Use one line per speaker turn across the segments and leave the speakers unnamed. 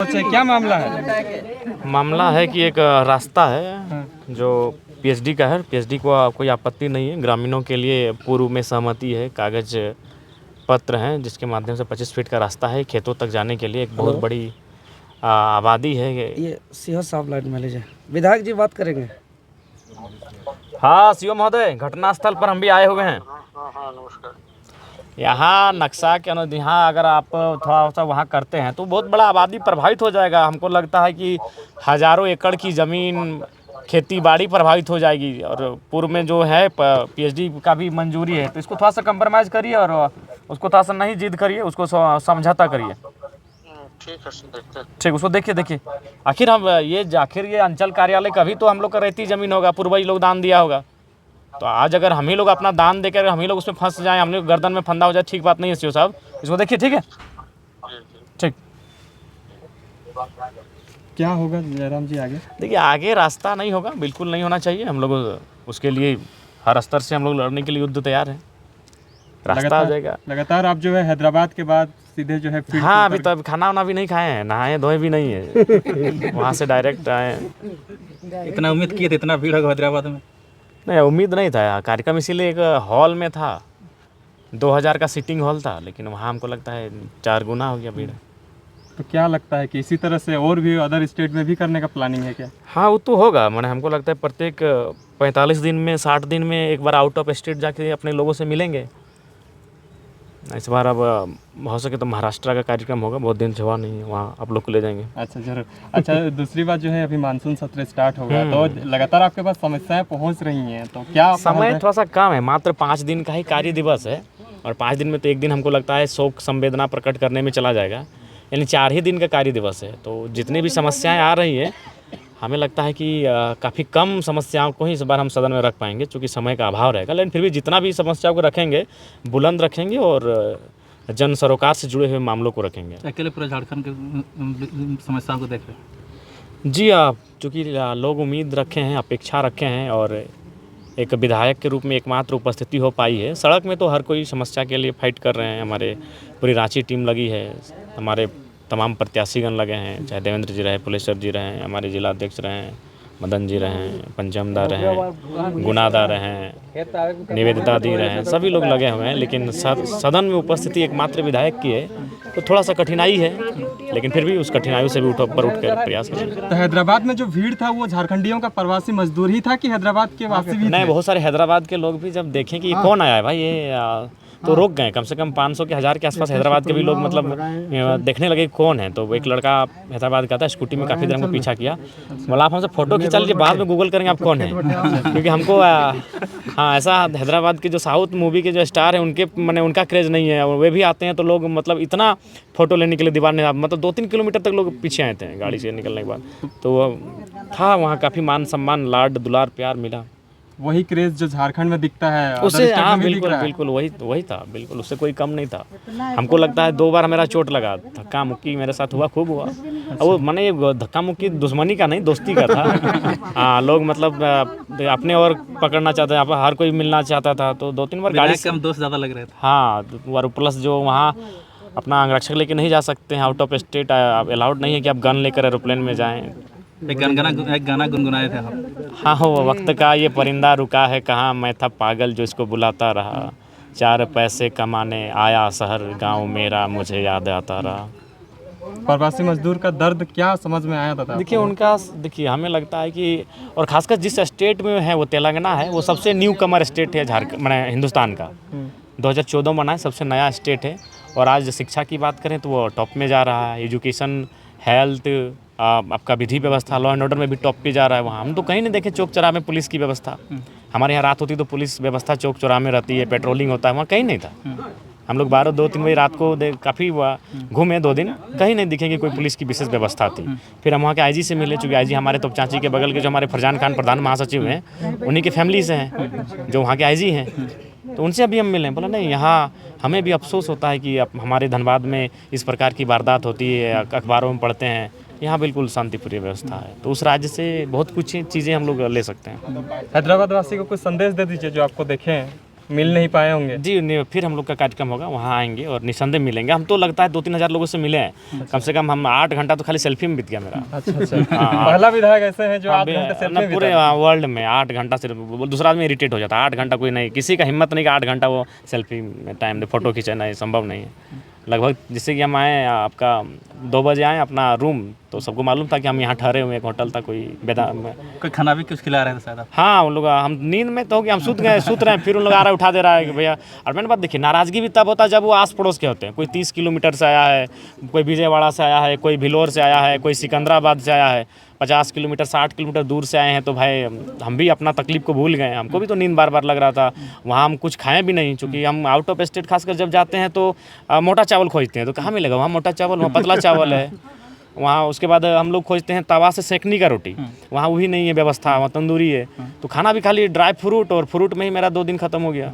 अच्छा, क्या मामला है?
मामला है कि एक रास्ता है जो पीएचडी का है। पीएचडी को कोई आपत्ति नहीं है। ग्रामीणों के लिए पूर्व में सहमति है, कागज पत्र हैं जिसके माध्यम से 25 फीट का रास्ता है खेतों तक जाने के लिए। एक बहुत बड़ी आबादी है।
ये सीओ साहब लाइन में लीजिए, विधायक जी बात करेंगे।
हाँ सीओ महोदय, घटनास्थल पर हम भी आए हुए हैं। यहाँ नक्शा के अनुसार यहाँ अगर आप थोड़ा सा वहाँ करते हैं तो बहुत बड़ा आबादी प्रभावित हो जाएगा। हमको लगता है कि हज़ारों एकड़ की ज़मीन खेती बाड़ी प्रभावित हो जाएगी। और पूर्व में जो है पीएचडी का भी मंजूरी है, तो इसको थोड़ा सा कंप्रोमाइज़ करिए और उसको थोड़ा सा नहीं जिद करिए, उसको समझौता करिए। ठीक, उसको देखिए आखिर ये अंचल कार्यालय का भी तो हम लोग का रहती ज़मीन होगा, पूर्वज लोग दान दिया होगा। तो आज अगर हम ही लोग अपना दान देकर हम ही लोग उसमें फंस जाएं, हम लोग गर्दन में फंदा हो जाए, ठीक बात नहीं है सीओ साहब। इसको देखिए, ठीक है? ठीक।
क्या होगा जयराम जी आगे?
देखिए आगे रास्ता नहीं होगा, बिल्कुल नहीं होना चाहिए। हम लोग उसके लिए हर स्तर से हम लोग लड़ने के लिए युद्ध तैयार हैं। रास्ता आ जाएगा।
लगातार आप जो है हैदराबाद के बाद सीधे जो है फील्ड
हाँ, अभी तो खाना वाना भी नहीं खाए हैं, नहाए धोए भी नहीं है। वहाँ से डायरेक्ट आए।
इतना उम्मीद किए थे इतना भीड़ होगा हैदराबाद में?
नहीं, उम्मीद नहीं था। कार्यक्रम इसीलिए एक हॉल में था, 2000 का सिटिंग हॉल था, लेकिन वहाँ हमको लगता है 4 गुना हो गया भीड़।
तो क्या लगता है कि इसी तरह से और भी अदर स्टेट में भी करने का प्लानिंग है क्या?
हाँ, वो तो होगा। मैंने हमको लगता है प्रत्येक 45 दिन में 60 दिन में एक बार आउट ऑफ स्टेट जाके अपने लोगों से मिलेंगे। इस बार अब हो सके तो महाराष्ट्र का कार्यक्रम होगा, बहुत दिन से हुआ नहीं है, वहाँ आप लोग को ले जाएंगे।
अच्छा जरूर। अच्छा दूसरी बात जो है, अभी मानसून सत्र स्टार्ट हो गया तो लगातार आपके पास समस्याएं पहुंच रही हैं, तो क्या
समय थोड़ा सा कम है, मात्र 5 दिन का ही कार्य दिवस है। और 5 दिन में तो एक दिन हमको लगता है शोक संवेदना प्रकट करने में चला जाएगा, यानी 4 ही दिन का कार्य दिवस है। तो जितनी भी समस्याएं आ रही हैं, हमें लगता है कि काफ़ी कम समस्याओं को ही इस बार हम सदन में रख पाएंगे, क्योंकि समय का अभाव रहेगा। लेकिन फिर भी जितना भी समस्याओं को रखेंगे, बुलंद रखेंगे और जन सरोकार से जुड़े हुए मामलों को रखेंगे।
अकेले पूरे झारखंड के समस्याओं को देख रहे हैं?
जी हाँ, चूँकि लोग उम्मीद रखे हैं, अपेक्षा रखे हैं और एक विधायक के रूप में एकमात्र उपस्थिति हो पाई है। सड़क में तो हर कोई समस्या के लिए फाइट कर रहे हैं। हमारे पूरी रांची टीम लगी है, हमारे तमाम प्रत्याशीगण लगे हैं, चाहे देवेंद्र जी रहे, पुलेश्वर जी रहे, हमारे जिला अध्यक्ष रहे, मदन जी रहे, पंचमदा रहे, गुनादा रहे, निवेदिता दी रहे, सभी लोग लगे हुए हैं। लेकिन सदन में उपस्थिति एकमात्र विधायक की है, तो थोड़ा सा कठिनाई है, लेकिन फिर भी उस कठिनाइयों से भी ऊपर उठ कर प्रयास करेंगे।
तो हैदराबाद में जो भीड़ था वो झारखंडियों का प्रवासी मजदूर ही था कि हैदराबाद के वासी भी थे?
नहीं, बहुत सारे हैदराबाद के लोग भी जब देखें कि ये कौन आया है भाई, ये तो रोक गए। कम से कम 500 के 1000 के आसपास हैदराबाद के भी लोग मतलब देखने लगे कौन है। तो एक लड़का हैदराबाद का था, स्कूटी में काफ़ी देर हमको पीछा किया, बोला आप हमसे फ़ोटो खिंचा लीजिए, बाद में गूगल करेंगे आप कौन है। क्योंकि हमको हाँ, ऐसा हैदराबाद के जो साउथ मूवी के जो स्टार हैं उनके मैंने उनका क्रेज़ नहीं है। और वे भी आते हैं तो लोग मतलब इतना फ़ोटो लेने के लिए दीवाने, मतलब 2-3 किलोमीटर तक लोग पीछे आए थे गाड़ी से निकलने के बाद। तो था वहाँ काफ़ी मान सम्मान, लाड दुलार प्यार मिला।
वही क्रेज जो झारखंड में दिखता है
उससे, हाँ बिल्कुल वही था, बिल्कुल उससे कोई कम नहीं था। हमको लगता है 2 बार मेरा चोट लगा, धक्का मुक्की मेरे साथ हुआ, खूब हुआ। और वो मैंने ये धक्का मुक्की दुश्मनी का नहीं, दोस्ती का था। हाँ, लोग मतलब अपने और पकड़ना चाहते हैं, हर कोई मिलना चाहता था। तो 2-3 बार गाड़ी से
दोस्त ज़्यादा लग रहे थे।
हाँ, और प्लस जो वहाँ अपना अंगरक्षक लेके नहीं जा सकते हैं, आउट ऑफ स्टेट अलाउड नहीं है कि आप गन लेकर एरोप्लेन में जाएँ।
एक गाना गुनगुनाए थे आप।
हाँ, वो वक्त का ये परिंदा रुका है कहाँ, मैं था पागल जो इसको बुलाता रहा, 4 पैसे कमाने आया शहर, गांव मेरा मुझे याद आता रहा।
प्रवासी मजदूर का दर्द क्या समझ में आया था?
देखिए हमें लगता है कि, और खासकर जिस स्टेट में है वो तेलंगाना है, वो सबसे न्यू कमर स्टेट है झारखंड मैंने हिंदुस्तान का। 2014 बना है, सबसे नया स्टेट है। और आज शिक्षा की बात करें तो वो टॉप में जा रहा है। एजुकेशन, हेल्थ, आपका विधि व्यवस्था, लॉ एंड ऑर्डर में भी टॉप पे जा रहा है। वहाँ हम तो कहीं नहीं देखे चौक चौराहे में पुलिस की व्यवस्था। हमारे यहाँ रात होती तो पुलिस व्यवस्था चौक चौराहे में रहती है, पेट्रोलिंग होता है, वहाँ कहीं नहीं था। हम लोग 2-3 बजे रात को काफ़ी घूमे 2 दिन, कहीं नहीं दिखेंगे कोई पुलिस की विशेष व्यवस्था थी। फिर हम वहाँ के आईजी से मिले, चूँकि आईजी हमारे तो चाची के बगल के जो हमारे फरजान खान प्रधान महासचिव हैं, उन्हीं के फैमिली से हैं जो वहाँ के आईजी हैं। तो उनसे अभी हम मिले, बोला नहीं, यहाँ हमें भी अफसोस होता है कि हमारे धनबाद में इस प्रकार की वारदात होती है, अखबारों में पढ़ते हैं। यहाँ बिल्कुल शांतिप्रिय व्यवस्था है, तो उस राज्य से बहुत कुछ चीज़ें हम लोग ले सकते हैं।
हैदराबाद वासी को कुछ संदेश दे दीजिए जो आपको देखें। मिल नहीं पाए होंगे।
जी फिर हम लोग का कार्यक्रम होगा, वहाँ आएंगे और निस्संदेह मिलेंगे। हम तो लगता है 2-3 हज़ार लोगों से मिले हैं कम से कम। हम 8 घंटा तो खाली सेल्फी में बीत गया मेरा।
अच्छा पहला विधायक ऐसे हैं जो 8 घंटे सेल्फी में
पूरे वर्ल्ड में 8 घंटा सिर्फ, दूसरा आदमी इरिटेट हो जाता है। 8 घंटा कोई नहीं, किसी का हिम्मत नहीं कि 8 घंटा वो सेल्फी में टाइम दे, फोटो खींचना है, संभव नहीं है। लगभग जिससे कि हम आए आपका 2 बजे आए अपना रूम, तो सबको मालूम था कि हम यहाँ ठहरे हुए, एक होटल था कोई
कोई खाना भी कुछ खिला रहे थे शायद आप?
हाँ उन लोग, हम नींद में तो हो कि हम सूत रहे हैं, फिर उन लोग आ रहा है उठा दे रहा है कि भैया। और मैंने बात देखिए, नाराज़गी भी तब होता है जब वो आस पड़ोस के होते हैं। कोई 30 किलोमीटर से आया है, कोई विजयवाड़ा से आया है, कोई भिलोर से आया है, कोई सिकंदराबाद से आया है, 50 किलोमीटर 60 किलोमीटर दूर से आए हैं। तो भाई हम भी अपना तकलीफ को भूल गए, हमको भी तो नींद बार बार लग रहा था। वहाँ हम कुछ खाएं भी नहीं, चूँकि हम आउट ऑफ स्टेट खासकर जब जाते हैं तो मोटा चावल खोजते हैं। तो कहाँ मिलेगा वहाँ मोटा चावल? वहाँ पतला चावल है वहाँ। उसके बाद हम लोग खोजते हैं तवा से सेकने का रोटी, वहाँ वही नहीं है व्यवस्था, वहाँ तंदूरी है। तो खाना भी खाली ड्राई फ्रूट, और फ्रूट में ही मेरा 2 दिन ख़त्म हो गया।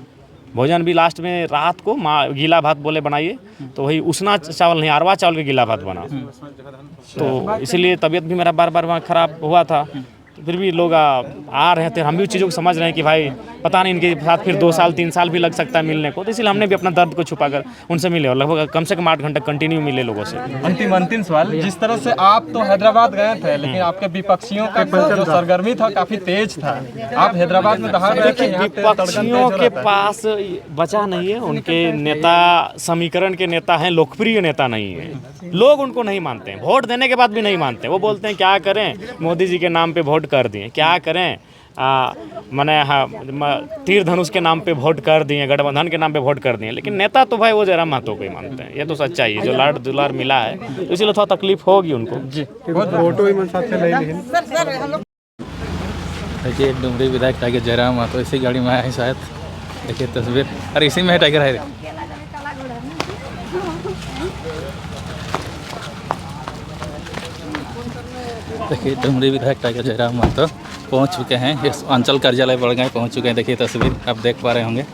भोजन भी लास्ट में रात को माँ गीला भात बोले बनाइए, तो वही उसना चावल नहीं, अरवा चावल के गीला भात बना। तो इसलिए तबीयत भी मेरा बार बार वहाँ ख़राब हुआ था। तो फिर भी लोग आ रहे थे, हम भी चीज़ों को समझ रहे हैं कि भाई पता नहीं इनके साथ फिर 2 साल 3 साल भी लग सकता है मिलने को। तो इसलिए हमने भी अपना दर्द को छुपाकर उनसे मिले, और लगभग कम से कम 8 घंटा कंटिन्यू मिले लोगों से।
अंतिम सवाल, जिस तरह से आप तो हैदराबाद गए थे, लेकिन आपके विपक्षियों का जो सरगर्मी था काफी तेज था। आप हैदराबाद में दहाड़ रहे थे, यहाँ पे तड़कन तेज
विपक्षियों
हो
के
रहा था।
पास बचा नहीं है। उनके नेता समीकरण के नेता हैं, लोकप्रिय नेता नहीं है। लोग उनको नहीं मानते हैं, वोट देने के बाद भी नहीं मानते। वो बोलते हैं क्या करें, मोदी जी के नाम पे वोट कर दिए, क्या करें, तीर धनुष के नाम पे वोट कर दिए, गठबंधन के नाम पे वोट कर दिए। लेकिन नेता तो भाई वो जयराम महतो को ही मानते हैं। ये तो सच्चाई है, जो लाड दुलार मिला है, तो इसीलिए थोड़ा तकलीफ होगी उनको।
देखिए डुमरी विधायक टाइगर जयराम महतो इसी गाड़ी में आए हैं शायद। देखिए तस्वीर, अरे इसी में है टाइगर है। देखिए डुमरी विधायक टाइगर जयराम महतो पहुंच चुके हैं, इस अंचल कार्यालय बड़गांव पहुंच चुके हैं। देखिए तस्वीर आप देख पा रहे होंगे।